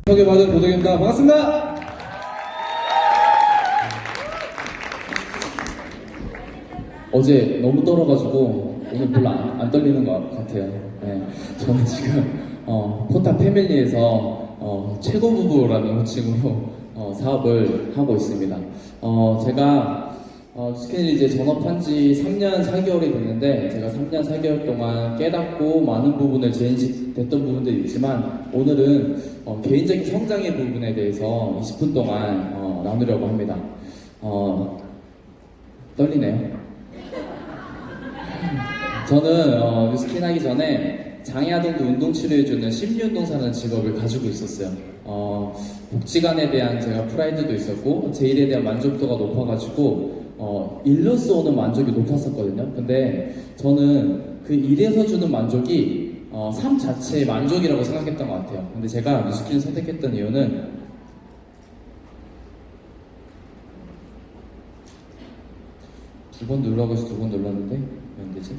소개받은 도덕입니다. 반갑습니다. 어제 너무 떨어가지고 오늘 별로 안 떨리는 것 같아요. 네, 저는 지금 포탑 패밀리에서 최고 부부라는 호칭으로 사업을 하고 있습니다. 제가 스케일 이제 전업한 지 3년 4개월이 됐는데, 제가 3년 4개월 동안 깨닫고 많은 부분을 재인식됐던 부분들이 있지만, 오늘은 개인적인 성장의 부분에 대해서 20분 동안 나누려고 합니다. 떨리네요. 저는 뉴스킨 하기 전에 장애아동들 운동치료해주는 심리운동사라는 직업을 가지고 있었어요. 복지관에 대한 제가 프라이드도 있었고, 제 일에 대한 만족도가 높아가지고 일로서 오는 만족이 높았었거든요. 근데 저는 그 일에서 주는 만족이 삶 자체의 만족이라고 생각했던 것 같아요. 근데 제가 뉴스킨을 선택했던 이유는 두 번 누르라고 해서 2번 눌렀는데 왜 안 되지?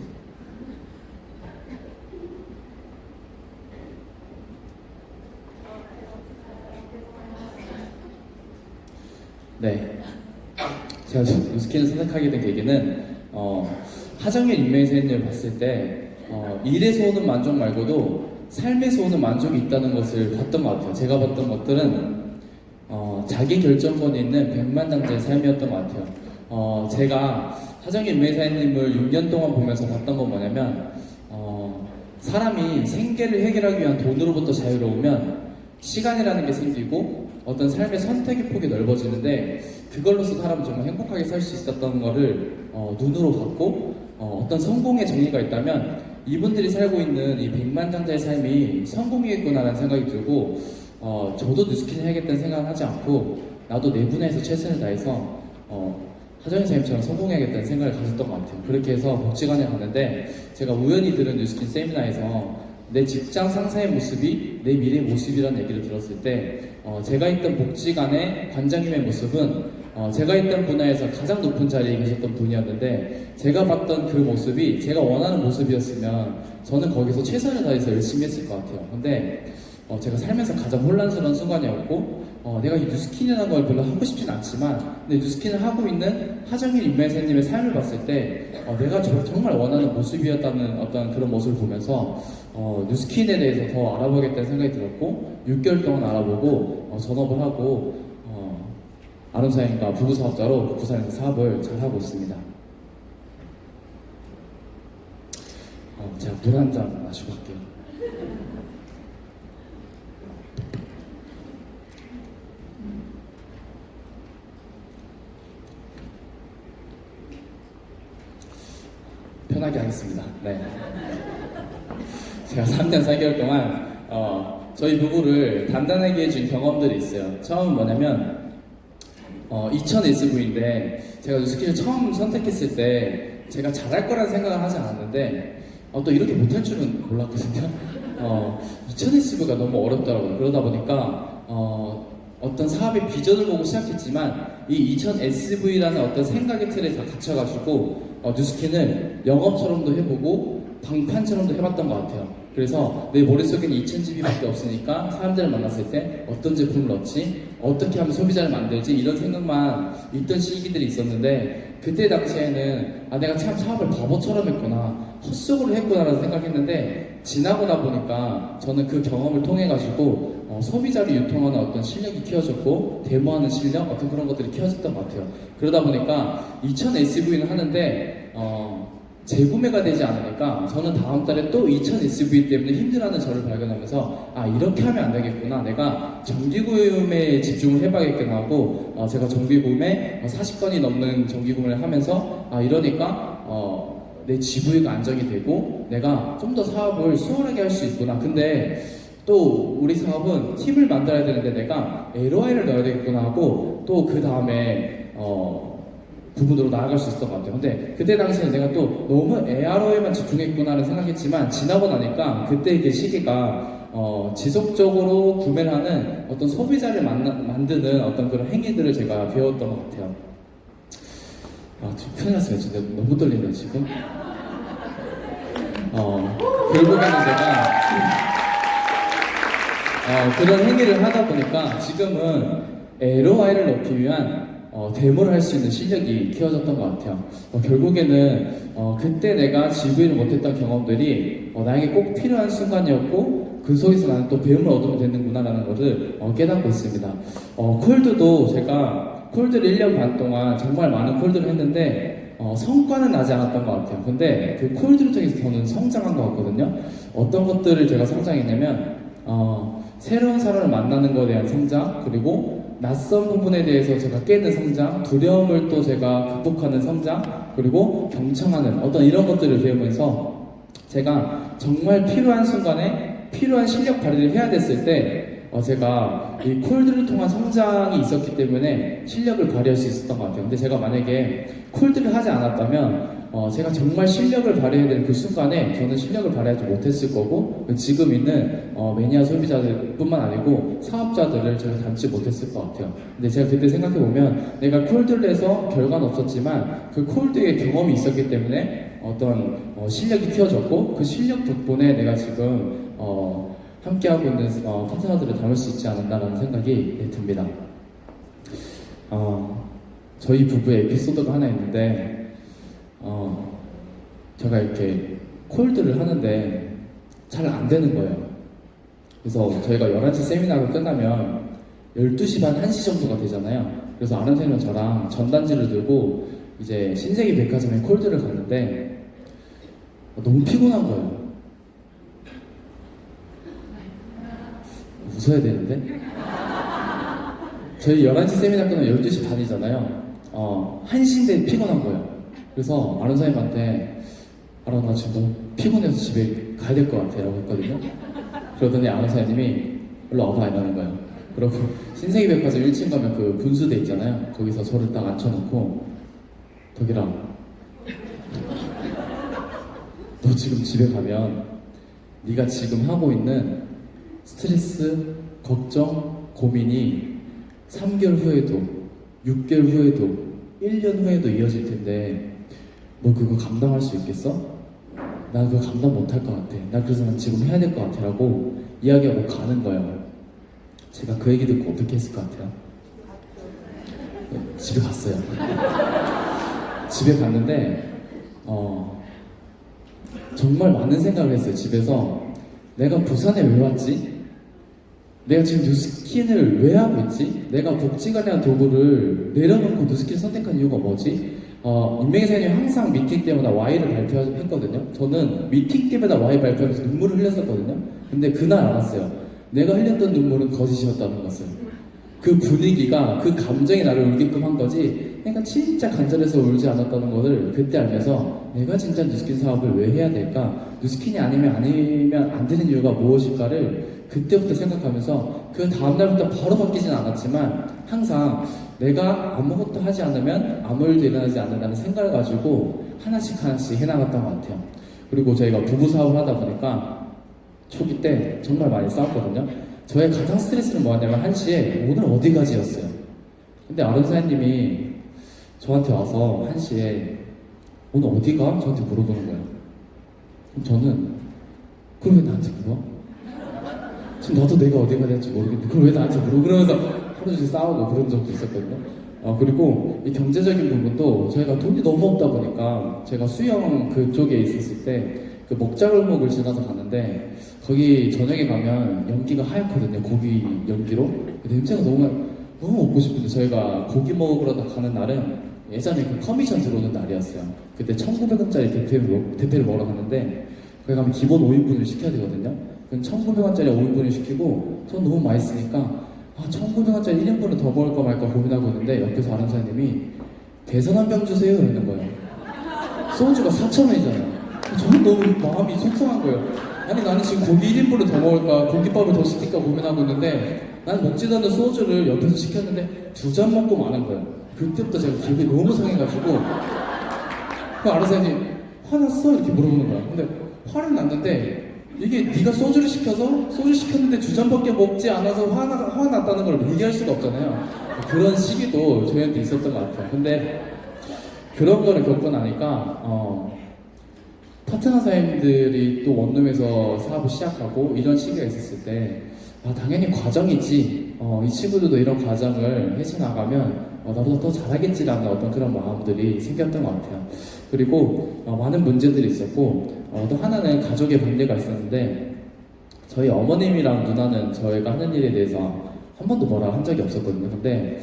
네, 제가 뉴스킨을 선택하게 된 계기는 하정일 인명사인을 봤을 때 일에서 오는 만족 말고도 삶에서 오는 만족이 있다는 것을 봤던 것 같아요. 제가 봤던 것들은 자기 결정권이 있는 백만장자의 삶이었던 것 같아요. 제가 하정일 인명사인님을 6년 동안 보면서 봤던 건 뭐냐면, 사람이 생계를 해결하기 위한 돈으로부터 자유로우면 시간이라는 게 생기고 어떤 삶의 선택의 폭이 넓어지는데, 그걸로서 사람은 정말 행복하게 살 수 있었던 거를 눈으로 봤고, 어떤 성공의 정의가 있다면 이분들이 살고 있는 이 백만장자의 삶이 성공이겠구나라는 생각이 들고, 저도 뉴스킨 해야겠다는 생각을 하지 않고 나도 내 분야에서 최선을 다해서 하정인 사님처럼 성공해야겠다는 생각을 가졌던 것 같아요. 그렇게 해서 복지관에 갔는데, 제가 우연히 들은 뉴스킨 세미나에서 내 직장 상사의 모습이 내 미래의 모습이라는 얘기를 들었을 때, 제가 있던 복지관의 관장님의 모습은 제가 있던 분야에서 가장 높은 자리에 계셨던 분이었는데, 제가 봤던 그 모습이 제가 원하는 모습이었으면 저는 거기서 최선을 다해서 열심히 했을 것 같아요. 근데 제가 살면서 가장 혼란스러운 순간이었고, 내가 이 뉴스킨이라는 걸 별로 하고 싶진 않지만, 근데 뉴스킨을 하고 있는 하정일 인명사님의 삶을 봤을 때 내가 정말 원하는 모습이었다는 어떤 그런 모습을 보면서 뉴스킨에 대해서 더 알아보겠다는 생각이 들었고, 6개월 동안 알아보고 전업을 하고 아름사인과 부부사업자로 부산에서 사업을 잘 하고 있습니다. 제가 물 한 잔 마시고 갈게요. 편하게 하겠습니다. 네. 제가 3년 4개월 동안 저희 부부를 단단하게 해준 경험들이 있어요. 처음은 뭐냐면 2000SV인데, 제가 뉴스킨을 처음 선택했을 때 제가 잘할 거라는 생각을 하지 않았는데 또 이렇게 못할 줄은 몰랐거든요. 2000SV가 너무 어렵더라고요. 그러다 보니까 어떤 사업의 비전을 보고 시작했지만 이 2000SV라는 어떤 생각의 틀에 다 갇혀가지고 뉴스킨을 영업처럼도 해보고 방판처럼도 해봤던 것 같아요. 그래서 내 머릿속에는 2000GB밖에 없으니까 사람들을 만났을 때 어떤 제품을 넣지, 어떻게 하면 소비자를 만들지, 이런 생각만 있던 시기들이 있었는데, 그때 당시에는 내가 참 사업을 바보처럼 했구나, 헛수고를 했구나라는 생각했는데, 지나고 나 보니까 저는 그 경험을 통해 가지고 소비자를 유통하는 어떤 실력이 키워졌고, 데모하는 실력, 어떤 그런 것들이 키워졌던 것 같아요. 그러다 보니까 2000SV는 하는데 재구매가 되지 않으니까 저는 다음 달에 또 2000SV 때문에 힘들어하는 저를 발견하면서 이렇게 하면 안 되겠구나, 내가 정기구매에 집중을 해봐야겠구나 하고, 제가 정기구매 40건이 넘는 정기구매를 하면서 이러니까 내 GV가 안정이 되고 내가 좀 더 사업을 수월하게 할 수 있구나. 근데 또 우리 사업은 팀을 만들어야 되는데 내가 ROI를 넣어야 되겠구나 하고, 또 그 다음에 부분으로 나아갈 수 있었던 것 같아요. 근데 그때 당시에는 내가 또 너무 ARO에만 집중했구나를 생각했지만, 지나고 나니까 그때 그 시기가 지속적으로 구매를 하는 어떤 소비자를 만드는 어떤 그런 행위들을 제가 배웠던 것 같아요. 좀 큰일 났어요. 진짜 너무 떨리네요 지금. 결국에는 제가 그런 행위를 하다 보니까 지금은 ROI를 넣기 위한 데모를 할 수 있는 실력이 키워졌던 것 같아요. 결국에는 그때 내가 GV를 못했던 경험들이 나에게 꼭 필요한 순간이었고 그 속에서 나는 또 배움을 얻으면 되는구나라는 것을 깨닫고 있습니다. 콜드도 제가 콜드를 1년 반 동안 정말 많은 콜드를 했는데 성과는 나지 않았던 것 같아요. 근데 그 콜드를 통해서 저는 성장한 것 같거든요. 어떤 것들을 제가 성장했냐면 새로운 사람을 만나는 것에 대한 성장, 그리고 낯선 부분에 대해서 제가 깨는 성장, 두려움을 또 제가 극복하는 성장, 그리고 경청하는 어떤 이런 것들을 배우면서 제가 정말 필요한 순간에 필요한 실력 발휘를 해야 됐을 때 제가 이 콜드를 통한 성장이 있었기 때문에 실력을 발휘할 수 있었던 것 같아요. 근데 제가 만약에 콜드를 하지 않았다면 제가 정말 실력을 발휘해야 되는 그 순간에 저는 실력을 발휘하지 못했을 거고 지금 있는 매니아 소비자들뿐만 아니고 사업자들을 제가 닮지 못했을 것 같아요. 근데 제가 그때 생각해보면 내가 콜드를 해서 결과는 없었지만 그 콜드의 경험이 있었기 때문에 어떤 실력이 키워졌고 그 실력 덕분에 내가 지금 함께하고 있는 파트너들을 담을 수 있지 않았나라는 생각이 듭니다. 저희 부부의 에피소드가 하나 있는데 제가 이렇게 콜드를 하는데 잘 안 되는 거예요. 그래서 저희가 11시 세미나가 끝나면 12시 반, 1시 정도가 되잖아요. 그래서 아는 선생님은 저랑 전단지를 들고 이제 신세계 백화점에 콜드를 갔는데 너무 피곤한 거예요. 웃어야 되는데? 저희 11시 세미나 끝나면 12시 반이잖아요. 1시인데 피곤한 거예요. 그래서 아는 선생님한테 나 지금 너무 피곤해서 집에 가야 될 것 같아 라고 했거든요. 그러더니 아는 선생님이 일로 와봐 이러는 거예요. 그리고 신세계 백화점 1층 가면 그 분수대 있잖아요. 거기서 저를 딱 앉혀놓고 덕이랑 너 지금 집에 가면 네가 지금 하고 있는 스트레스, 걱정, 고민이 3개월 후에도 6개월 후에도 1년 후에도 이어질 텐데 너 그거 감당할 수 있겠어? 난 그거 감당 못할 것 같아. 나 그래서 난 지금 해야 될 것 같아 라고 이야기하고 가는 거예요. 제가 그 얘기 듣고 어떻게 했을 것 같아요? 네, 집에 갔어요. 집에 갔는데 정말 많은 생각을 했어요. 집에서 내가 부산에 왜 왔지? 내가 지금 뉴스킨을 왜 하고 있지? 내가 복지관이라는 도구를 내려놓고 뉴스킨을 선택한 이유가 뭐지? 인명의사님 항상 미팅 때마다 Y를 발표했거든요. 저는 미팅 때마다 Y 발표하면서 눈물을 흘렸었거든요. 근데 그날 알았어요. 내가 흘렸던 눈물은 거짓이었다는 것을. 그 분위기가, 그 감정이 나를 울게끔 한 거지 내가 진짜 간절해서 울지 않았다는 것을 그때 알면서 내가 진짜 뉴스킨 사업을 왜 해야 될까? 뉴스킨이 아니면 안 되는 이유가 무엇일까를 그때부터 생각하면서 그 다음날부터 바로 바뀌진 않았지만 항상 내가 아무것도 하지 않으면 아무 일도 일어나지 않는다는 생각을 가지고 하나씩 해나갔던 것 같아요. 그리고 저희가 부부 사업을 하다 보니까 초기 때 정말 많이 싸웠거든요. 저의 가장 스트레스는 뭐였냐면 1시에 오늘 어디 가지였어요. 근데 아는 사장님이 저한테 와서 1시에 오늘 어디가? 저한테 물어보는 거예요. 그럼 저는 그걸 왜 나한테 물어? 지금 나도 내가 어디 가야 될지 모르겠는데 그걸 왜 나한테 물어? 그러면서 하루 종일 싸우고 그런 적도 있었거든요. 그리고 이 경제적인 부분도 저희가 돈이 너무 없다 보니까 제가 수영 그쪽에 있었을 때 그 먹자골목을 지나서 갔는데 거기 저녁에 가면 연기가 하얗거든요. 고기 연기로. 냄새가 너무 먹고 싶은데 저희가 고기 먹으러 가는 날은 예전에 그 커미션 들어오는 날이었어요. 그때 1,900원짜리 대패를 먹으러 갔는데 거기 가면 기본 5인분을 시켜야 되거든요. 그럼 1,900원짜리 5인분을 시키고 전 너무 맛있으니까 1,900원짜리 1인분을 더 먹을까 말까 고민하고 있는데 옆에서 아는 사장님이 대선 한 병 주세요 이러는 거예요. 소주가 4,000원이잖아요. 저는 너무 마음이 속상한 거예요. 아니 나는 지금 고기 1인분을 더 먹을까 고깃밥을 더 시킬까 고민하고 있는데 난 먹지도 않는 소주를 옆에서 시켰는데 2잔 먹고 마는 거예요. 그때부터 제가 기분이 너무 상해가지고 그 아는 사장님 화났어? 이렇게 물어보는 거야. 근데 화는 났는데 이게 네가 소주를 시켜서 소주 시켰는데 2잔밖에 먹지 않아서 화났다는 걸 얘기할 수가 없잖아요. 그런 시기도 저희한테 있었던 것 같아요. 근데 그런 거를 겪고 나니까 파트너 사장님들이 또 원룸에서 사업을 시작하고 이런 시기가 있었을 때 당연히 과정이지. 이 친구들도 이런 과정을 헤쳐나가면 나보다 더 잘하겠지라는 어떤 그런 마음들이 생겼던 것 같아요. 그리고 많은 문제들이 있었고 또 하나는 가족의 반대가 있었는데 저희 어머님이랑 누나는 저희가 하는 일에 대해서 한 번도 뭐라 한 적이 없었거든요. 근데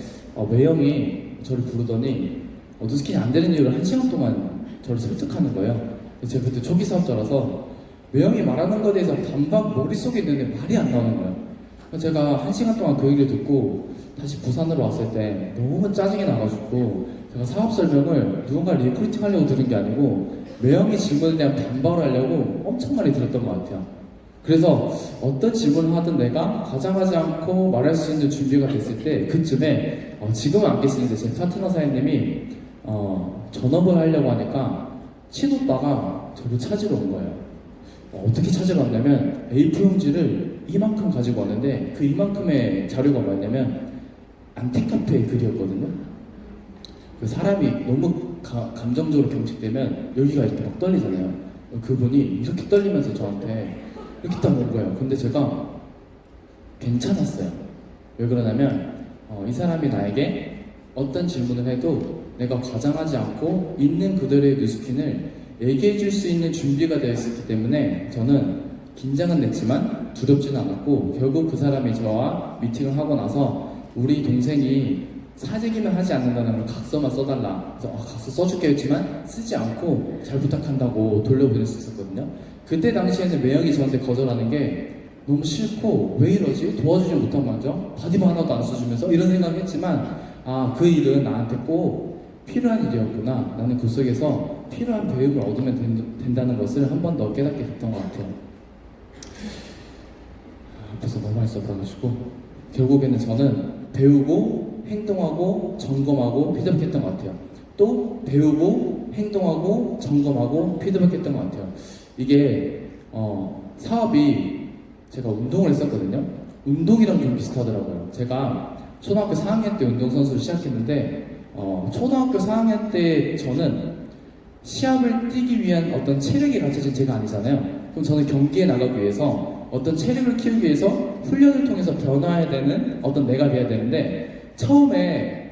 매형이 저를 부르더니 누스킨이 안 되는 이유를 1시간 동안 저를 설득하는 거예요. 제가 그때 초기 사업자라서 매형이 말하는 것에 대해서 반박 머릿속에 있는데 말이 안 나오는 거예요. 제가 1시간 동안 그 얘기를 듣고 다시 부산으로 왔을 때 너무 짜증이 나가지고 제가 사업 설명을 누군가 리크루팅 하려고 들은 게 아니고 매형이 질문에 대한 반박을 하려고 엄청 많이 들었던 것 같아요. 그래서 어떤 질문을 하든 내가 과장하지 않고 말할 수 있는 준비가 됐을 때 그쯤에 지금은 안 계시는데 제 파트너 사장님이 전업을 하려고 하니까 친오빠가 저를 찾으러 온 거예요. 어떻게 찾으러 왔냐면 A4 용지를 이만큼 가지고 왔는데 그 이만큼의 자료가 뭐였냐면 안티카페의 글이었거든요. 그 사람이 너무 감정적으로 경직되면 여기가 이렇게 막 떨리잖아요. 그분이 이렇게 떨리면서 저한테 이렇게 딱 온 거예요. 근데 제가 괜찮았어요. 왜 그러냐면 이 사람이 나에게 어떤 질문을 해도 내가 과장하지 않고 있는 그대로의 뉴스킨을 얘기해 줄 수 있는 준비가 되어 있었기 때문에 저는 긴장은 됐지만 두렵지는 않았고 결국 그 사람이 저와 미팅을 하고 나서 우리 동생이 사재기는 하지 않는다는 걸 각서만 써달라. 그래서 각서 써줄게 했지만 쓰지 않고 잘 부탁한다고 돌려보낼 수 있었거든요. 그때 당시에는 매형이 저한테 거절하는 게 너무 싫고 왜 이러지? 도와주지 못한 만져? 바디바 하나도 안 써주면서 이런 생각을 했지만 그 일은 나한테 꼭 필요한 일이었구나. 나는 그 속에서 필요한 배움을 얻으면 된다는 것을 한 번 더 깨닫게 됐던 것 같아요. 앞에서 너무 많이 써버려가지고 결국에는 저는 배우고 행동하고 점검하고 피드백했던 것 같아요. 또 배우고 행동하고 점검하고 피드백했던 것 같아요. 이게 사업이 제가 운동을 했었거든요. 운동이랑 좀 비슷하더라고요. 제가 초등학교 4학년 때 운동선수를 시작했는데 초등학교 4학년 때 저는 시합을 뛰기 위한 어떤 체력이 갖춰진 제가 아니잖아요. 그럼 저는 경기에 나가기 위해서 어떤 체력을 키우기 위해서 훈련을 통해서 변화해야 되는 어떤 내가 돼야 되는데 처음에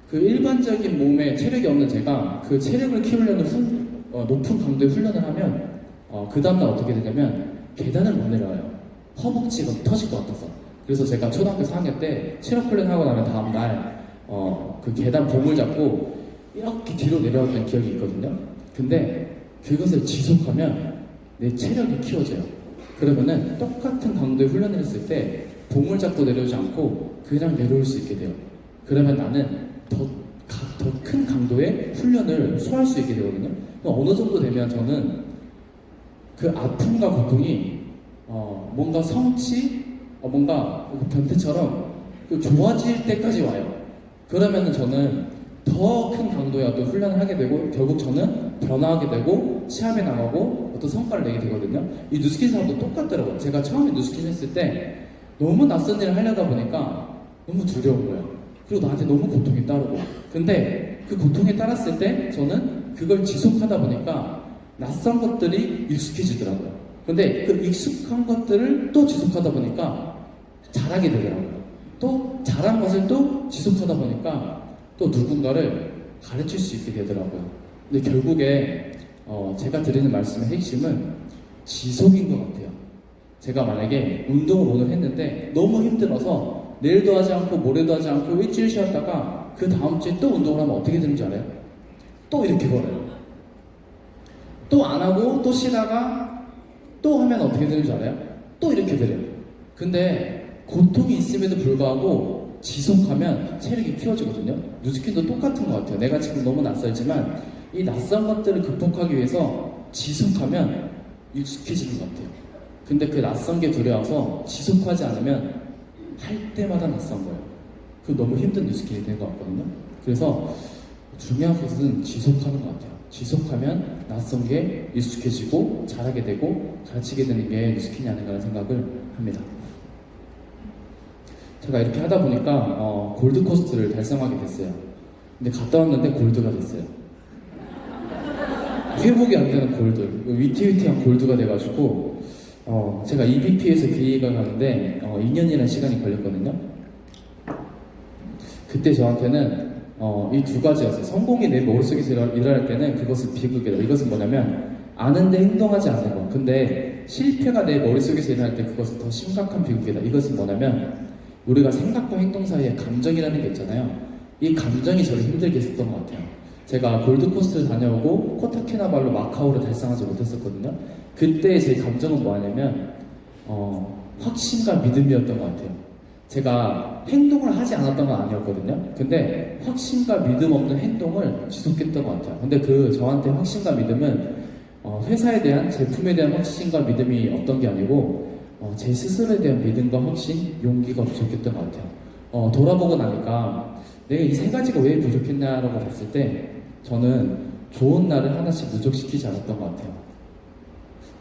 그 일반적인 몸에 체력이 없는 제가 그 체력을 키우려는 높은 강도의 훈련을 하면 그 다음날 어떻게 되냐면 계단을 못 내려와요. 허벅지가 터질 것 같아서. 그래서 제가 초등학교 4학년 때 체력 훈련하고 나면 다음날 그 계단 봉을 잡고 이렇게 뒤로 내려왔던 기억이 있거든요. 근데 그것을 지속하면 내 체력이 키워져요. 그러면은 똑같은 강도의 훈련을 했을 때 봉을 잡고 내려오지 않고 그냥 내려올 수 있게 돼요. 그러면 나는 더 큰 강도의 훈련을 소화할 수 있게 되거든요. 어느 정도 되면 저는 그 아픔과 고통이 뭔가 성취, 뭔가 변태처럼 좋아질 때까지 와요. 그러면은 저는 더 큰 강도의 어떤 훈련을 하게 되고 결국 저는 변화하게 되고 시합에 나가고 어떤 성과를 내게 되거든요. 이 뉴스킨 사업도 똑같더라고요. 제가 처음에 뉴스킨 했을 때 너무 낯선 일을 하려다 보니까 너무 두려운 거예요. 그리고 나한테 너무 고통이 따르고 근데 그 고통이 따랐을 때 저는 그걸 지속하다 보니까 낯선 것들이 익숙해지더라고요. 근데 그 익숙한 것들을 또 지속하다 보니까 잘하게 되더라고요. 또 잘한 것을 또 지속하다 보니까 또 누군가를 가르칠 수 있게 되더라고요. 근데 결국에 제가 드리는 말씀의 핵심은 지속인 것 같아요. 제가 만약에 운동을 오늘 했는데 너무 힘들어서 내일도 하지 않고 모레도 하지 않고 일주일 쉬었다가 그 다음 주에 또 운동을 하면 어떻게 되는지 알아요? 또 이렇게 걸어요. 또 안 하고 또 쉬다가 또 하면 어떻게 되는지 알아요? 또 이렇게 되래요. 근데 고통이 있음에도 불구하고 지속하면 체력이 키워지거든요. 뉴스킨도 똑같은 것 같아요. 내가 지금 너무 낯설지만 이 낯선 것들을 극복하기 위해서 지속하면 익숙해지는 것 같아요. 근데 그 낯선 게 두려워서 지속하지 않으면 할 때마다 낯선 거예요. 그 너무 힘든 뉴스킨이 된 것 같거든요. 그래서 중요한 것은 지속하는 것 같아요. 지속하면 낯선 게 익숙해지고 잘하게 되고 가르치게 되는 게 뉴스킨이 아닌가라는 생각을 합니다. 제가 이렇게 하다 보니까 골드코스트를 달성하게 됐어요. 근데 갔다 왔는데 골드가 됐어요. 회복이 안 되는 골드, 위태위태한 골드가 돼가지고 제가 EBP에서 기회가 가는데 2년이라는 시간이 걸렸거든요. 그때 저한테는 이 두 가지였어요. 성공이 내 머릿속에서 일어날 때는 그것은 비극이다. 이것은 뭐냐면 아는데 행동하지 않는 거. 근데 실패가 내 머릿속에서 일어날 때 그것은 더 심각한 비극이다. 이것은 뭐냐면 우리가 생각과 행동 사이에 감정이라는 게 있잖아요. 이 감정이 저를 힘들게 했었던 것 같아요. 제가 골드코스트를 다녀오고 코타키나발루 마카오를 달성하지 못했었거든요. 그때 제 감정은 뭐냐면 확신과 믿음이었던 것 같아요. 제가 행동을 하지 않았던 건 아니었거든요. 근데 확신과 믿음 없는 행동을 지속했던 것 같아요. 근데 저한테 확신과 믿음은 회사에 대한, 제품에 대한 확신과 믿음이 없던 게 아니고 제 스스로에 대한 믿음과 확신, 용기가 부족했던 것 같아요. 돌아보고 나니까 내가 이 세 가지가 왜 부족했냐라고 봤을 때 저는 좋은 날을 하나씩 누적시키지 않았던 것 같아요.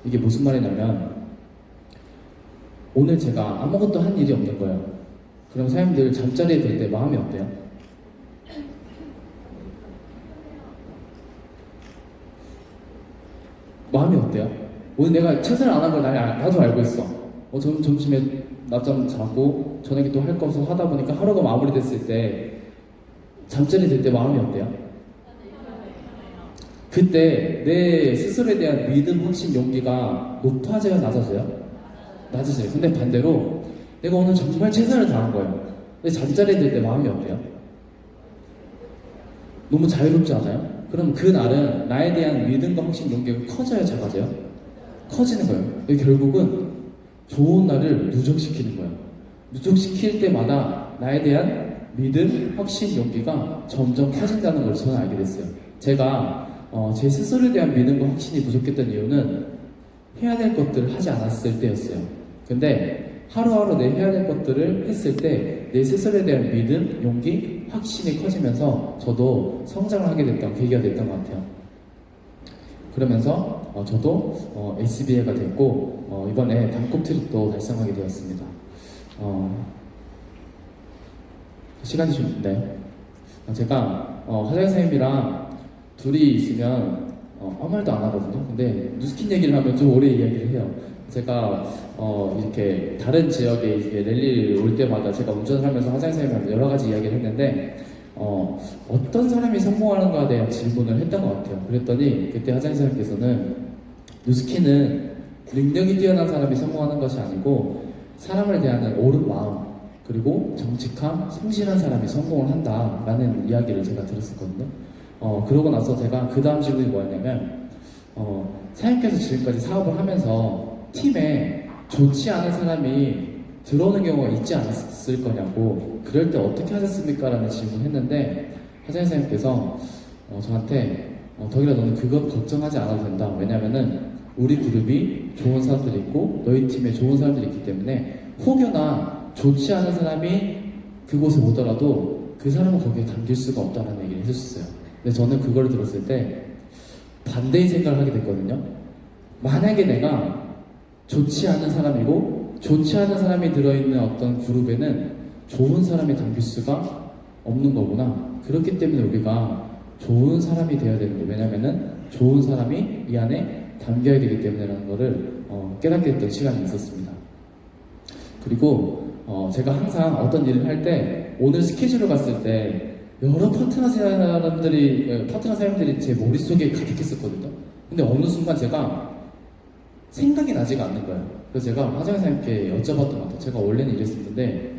이게 무슨 말이냐면 오늘 제가 아무것도 한 일이 없는 거예요. 그럼 사람들 잠자리에 들 때 마음이 어때요? 마음이 어때요? 오늘 내가 최선을 안 한 걸 나도 알고 있어. 점심에 낮잠 자고 저녁에 또 할 거 없어서 하다 보니까 하루가 마무리됐을 때 잠자리 들 때 마음이 어때요? 그때 내 스스로에 대한 믿음, 확신, 용기가 높아져요? 낮아져요? 낮아져요. 근데 반대로 내가 오늘 정말 최선을 다한 거예요. 근데 잠자리에 들 때 마음이 어때요? 너무 자유롭지 않아요? 그럼 그 날은 나에 대한 믿음과 확신, 용기가 커져요? 작아져요? 커지는 거예요. 결국은 좋은 날을 누적시키는 거예요. 누적시킬 때마다 나에 대한 믿음, 확신, 용기가 점점 커진다는 걸 저는 알게 됐어요. 제가 제 스스로에 대한 믿음과 확신이 부족했던 이유는 해야 될 것들을 하지 않았을 때였어요. 근데 하루하루 내 해야 될 것들을 했을 때 내 스스로에 대한 믿음, 용기, 확신이 커지면서 저도 성장을 하게 됐던 계기가 됐던 것 같아요. 그러면서 저도 SBA가 됐고 이번에 단콕 트립도 달성하게 되었습니다. 시간이 좀 있나요? 제가 화장 선생님이랑 둘이 있으면 아무 말도 안 하거든요. 근데 누스킨 얘기를 하면 좀 오래 이야기를 해요. 제가 이렇게 다른 지역에 이제 랠리 올 때마다 제가 운전을 하면서 화장 선생님하고 여러 가지 이야기를 했는데 어떤 사람이 성공하는가에 대한 질문을 했던 것 같아요. 그랬더니 그때 화장 선생님께서는 누스킨은 능력이 뛰어난 사람이 성공하는 것이 아니고 사람을 대하는 옳은 마음 그리고 정직함, 성실한 사람이 성공을 한다라는 이야기를 제가 들었었거든요. 그러고 나서 제가 그 다음 질문이 뭐였냐면 사장님께서 지금까지 사업을 하면서 팀에 좋지 않은 사람이 들어오는 경우가 있지 않았을 거냐고 그럴 때 어떻게 하셨습니까? 라는 질문을 했는데 화장 선생님께서 저한테 덕일아 너는 그것 걱정하지 않아도 된다. 왜냐면은 우리 그룹이 좋은 사람들이 있고 너희 팀에 좋은 사람들이 있기 때문에 혹여나 좋지 않은 사람이 그곳에 오더라도 그 사람은 거기에 담길 수가 없다는 얘기를 해줬어요. 근데 저는 그걸 들었을 때 반대의 생각을 하게 됐거든요. 만약에 내가 좋지 않은 사람이고 좋지 않은 사람이 들어있는 어떤 그룹에는 좋은 사람이 담길 수가 없는 거구나. 그렇기 때문에 우리가 좋은 사람이 되어야 되는 거예요. 왜냐면은 좋은 사람이 이 안에 담겨야 되기 때문에라는 거를 깨닫게 됐던 시간이 있었습니다. 그리고 제가 항상 어떤 일을 할 때 오늘 스케줄을 봤을 때 여러 파트너 사람들이 제 머릿속에 가득했었거든요. 근데 어느 순간 제가 생각이 나지가 않는 거예요. 그래서 제가 화장사님께 여쭤봤던 것 같아요. 제가 원래는 이랬었는데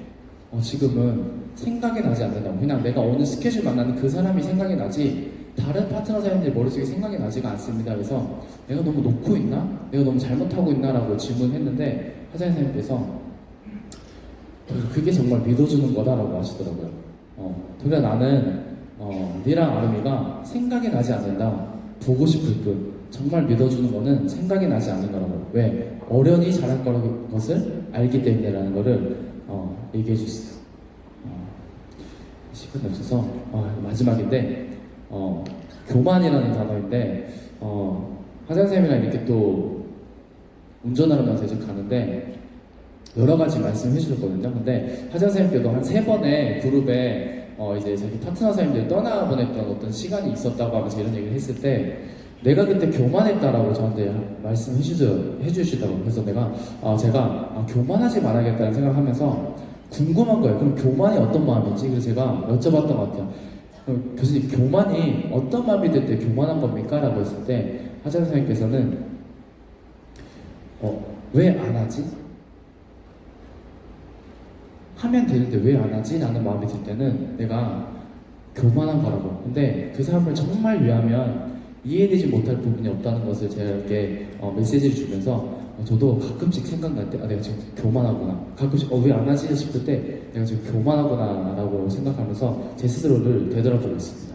지금은 생각이 나지 않는다고. 그냥 내가 오늘 스케줄 만나는 그 사람이 생각이 나지 다른 파트너 사람들 머릿속에 생각이 나지가 않습니다. 그래서 내가 너무 놓고 있나? 내가 너무 잘못하고 있나? 라고 질문했는데 화장사님께서 그게 정말 믿어주는 거다라고 하시더라고요. 그래 나는 니랑 아름이가 생각이 나지 않는다. 보고 싶을 뿐. 정말 믿어주는 거는 생각이 나지 않는 거라고. 왜? 어련히 잘할 거라는 것을 알기 때문에라는 거를 얘기해 주세요. 시간이 없어서 마지막인데 교만이라는 단어인데 화장쌤이랑 이렇게 또 운전을 하면서 이제 가는데 여러 가지 말씀해 주셨거든요. 근데 화장쌤께도 한 3번의 그룹에 이제 자기 파트너 사님들 떠나보냈던 어떤 시간이 있었다고 하면서 이런 얘기를 했을 때 내가 그때 교만했다라고 저한테 해주시더라고요. 그래서 제가 교만하지 말아야겠다는 생각을 하면서 궁금한 거예요. 그럼 교만이 어떤 마음인지. 그래서 제가 여쭤봤던 것 같아요. 교수님, 교만이 어떤 마음이 들 때 교만한 겁니까? 라고 했을 때 하정 선생님께서는 왜 안 하지? 하면 되는데 왜 안 하지? 라는 마음이 들 때는 내가 교만한 거라고. 근데 그 사람을 정말 위하면 이해되지 못할 부분이 없다는 것을 제가 이렇게 메시지를 주면서 저도 가끔씩 생각날 때 내가 지금 교만하구나. 가끔씩 왜 안 하지? 싶을 때 내가 지금 교만하구나 라고 생각하면서 제 스스로를 되돌아보고 있습니다.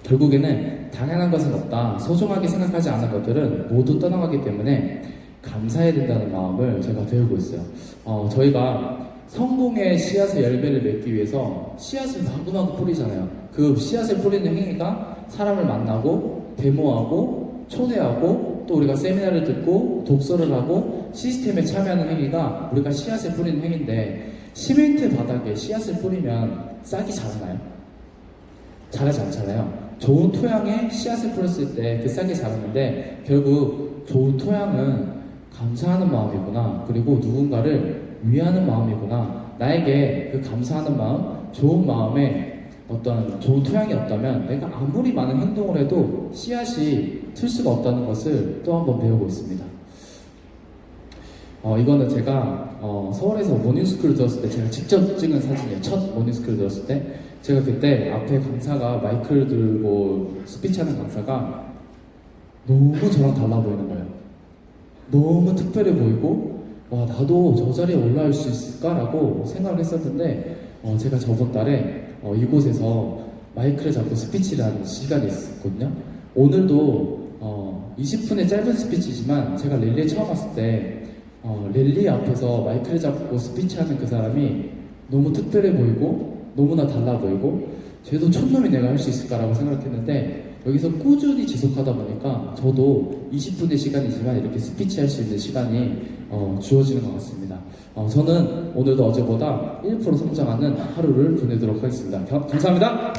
결국에는 당연한 것은 없다. 소중하게 생각하지 않은 것들은 모두 떠나가기 때문에 감사해야 된다는 마음을 제가 배우고 있어요. 저희가 성공의 씨앗의 열매를 맺기 위해서 씨앗을 마구마구 뿌리잖아요. 그 씨앗을 뿌리는 행위가 사람을 만나고 데모하고 초대하고 또 우리가 세미나를 듣고 독서를 하고 시스템에 참여하는 행위가 우리가 씨앗을 뿌리는 행위인데, 시멘트 바닥에 씨앗을 뿌리면 싹이 자라나요? 자라지 않잖아요. 좋은 토양에 씨앗을 뿌렸을 때 그 싹이 자라는데, 결국 좋은 토양은 감사하는 마음이구나, 그리고 누군가를 위하는 마음이구나, 나에게 그 감사하는 마음, 좋은 마음에 어떤 좋은 토양이 없다면 내가 아무리 많은 행동을 해도 씨앗이 틀 수가 없다는 것을 또 한 번 배우고 있습니다. 이거는 제가 서울에서 모닝스쿨을 들었을 때 제가 직접 찍은 사진이에요. 첫 모닝스쿨을 들었을 때 제가 그때 앞에 강사가 마이크를 들고 스피치하는 강사가 너무 저랑 달라 보이는 거예요. 너무 특별해 보이고 나도 저 자리에 올라올 수 있을까라고 생각을 했었는데, 제가 저번 달에 이곳에서 마이크를 잡고 스피치를 하는 시간이 있었거든요. 오늘도 20분의 짧은 스피치지만 제가 랠리에 처음 왔을 때 랠리 앞에서 마이크를 잡고 스피치하는 그 사람이 너무 특별해 보이고 너무나 달라 보이고, 쟤도 촌놈이 내가 할 수 있을까라고 생각했는데, 여기서 꾸준히 지속하다 보니까 저도 20분의 시간이지만 이렇게 스피치할 수 있는 시간이 주어지는 것 같습니다. 저는 오늘도 어제보다 1% 성장하는 하루를 보내도록 하겠습니다. 감사합니다.